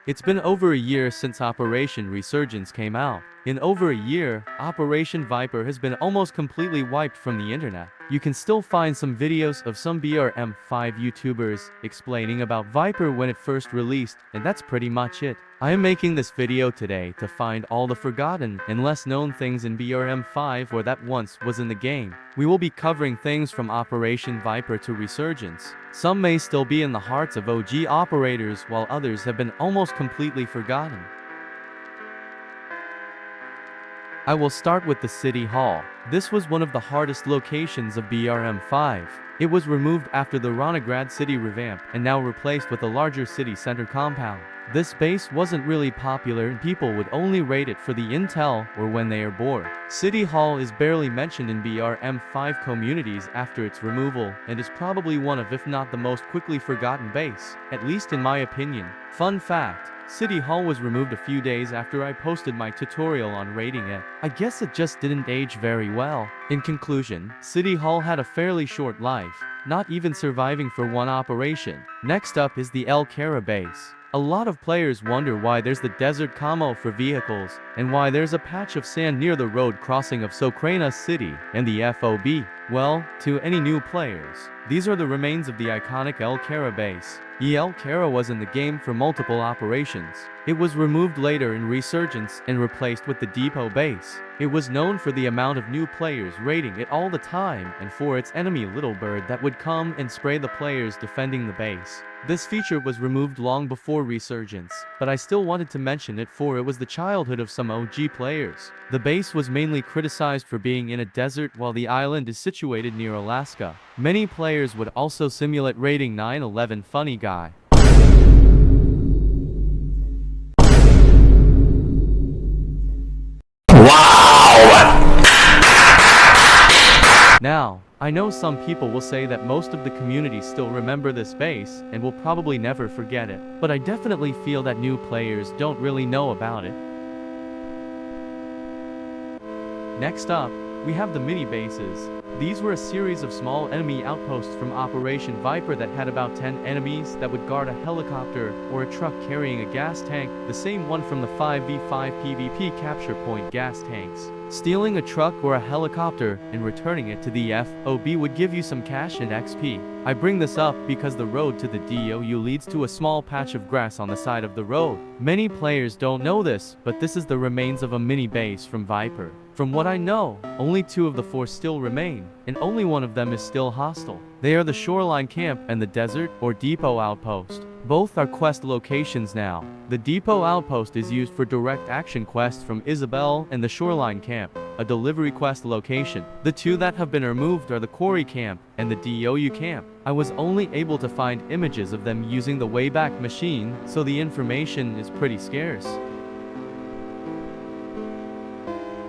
It's been over a year since Operation Resurgence came out. In over a year, Operation Viper has been almost completely wiped from the internet. You can still find some videos of some brm5 YouTubers explaining about Viper when it first released, and that's pretty much it. I am making this video today to find all the forgotten and less known things in brm5 or that once was in the game. We will be covering things from Operation Viper to Resurgence. Some may still be in the hearts of OG operators while others have been almost completely forgotten. I will start with the City Hall. This was one of the hardest locations of brm5. It was removed after the Ronograd city revamp and now replaced with a larger city center compound. This base wasn't really popular and people would only raid it for the intel or when they are bored. City Hall is barely mentioned in brm5 communities after its removal and is probably one of if not the most quickly forgotten base, at least in my opinion. Fun fact. City Hall was removed a few days after I posted my tutorial on raiding it. I guess it just didn't age very well. In conclusion, City Hall had a fairly short life, not even surviving for one operation. Next up is the Cara base. A lot of players wonder why there's the desert camo for vehicles, and why there's a patch of sand near the road crossing of Sokrana City and the FOB. Well, to any new players, these are the remains of the iconic Cara base. Cara was in the game for multiple operations. It was removed later in Resurgence and replaced with the depot base. It was known for the amount of new players raiding it all the time and for its enemy Little Bird that would come and spray the players defending the base. This feature was removed long before Resurgence, but I still wanted to mention it for it was the childhood of some OG players. The base was mainly criticized for being in a desert while the island is situated near Alaska. Many players would also simulate raiding 9/11 Funny Guy. Now, I know some people will say that most of the community still remember this base and will probably never forget it, but I definitely feel that new players don't really know about it. Next up, we have the mini bases. These were a series of small enemy outposts from Operation Viper that had about 10 enemies that would guard a helicopter or a truck carrying a gas tank, the same one from the 5v5 PvP capture point gas tanks. Stealing a truck or a helicopter and returning it to the FOB would give you some cash and XP. I bring this up because the road to the DOU leads to a small patch of grass on the side of the road. Many players don't know this, but this is the remains of a mini base from Viper. From what I know, only 2 of the 4 still remain, and only one of them is still hostile. They are the Shoreline Camp and the Desert or Depot Outpost. Both are quest locations now. The Depot Outpost is used for direct action quests from Isabel and the Shoreline Camp, a delivery quest location. The 2 that have been removed are the Quarry Camp and the DOU Camp. I was only able to find images of them using the Wayback Machine, so the information is pretty scarce.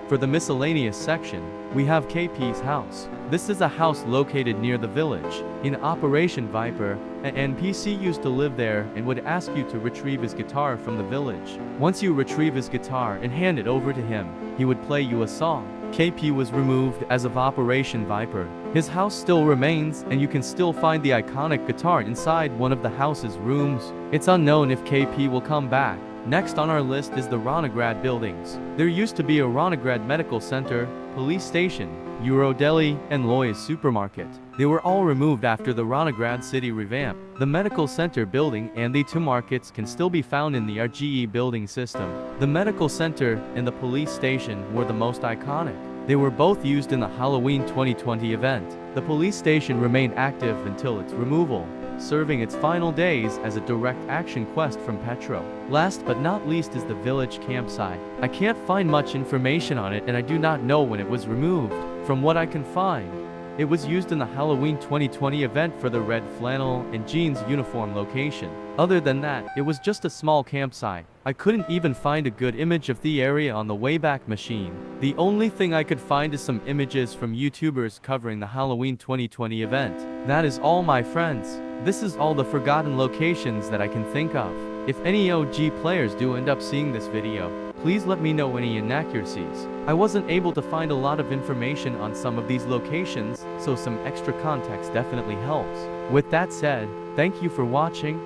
For the Miscellaneous section, we have KP's house. This is a house located near the village. In Operation Viper, an NPC used to live there and would ask you to retrieve his guitar from the village. Once you retrieve his guitar and hand it over to him, he would play you a song. KP was removed as of Operation Viper. His house still remains, and you can still find the iconic guitar inside one of the house's rooms. It's unknown if KP will come back. Next on our list is the Ronograd buildings. There used to be a Ronograd Medical Center, Police Station, Eurodeli, and Loy's Supermarket. They were all removed after the Ronograd city revamp. The Medical Center building and the 2 markets can still be found in the RGE building system. The Medical Center and the Police Station were the most iconic. They were both used in the Halloween 2020 event. The Police Station remained active until its removal, serving its final days as a direct action quest from Petro. Last but not least is the village campsite. I can't find much information on it and I do not know when it was removed. From what I can find, it was used in the Halloween 2020 event for the red flannel and jeans uniform location. Other than that, it was just a small campsite. I couldn't even find a good image of the area on the Wayback Machine. The only thing I could find is some images from YouTubers covering the Halloween 2020 event. That is all, my friends. This is all the forgotten locations that I can think of. If any OG players do end up seeing this video, please let me know any inaccuracies. I wasn't able to find a lot of information on some of these locations, so some extra context definitely helps. With that said, thank you for watching.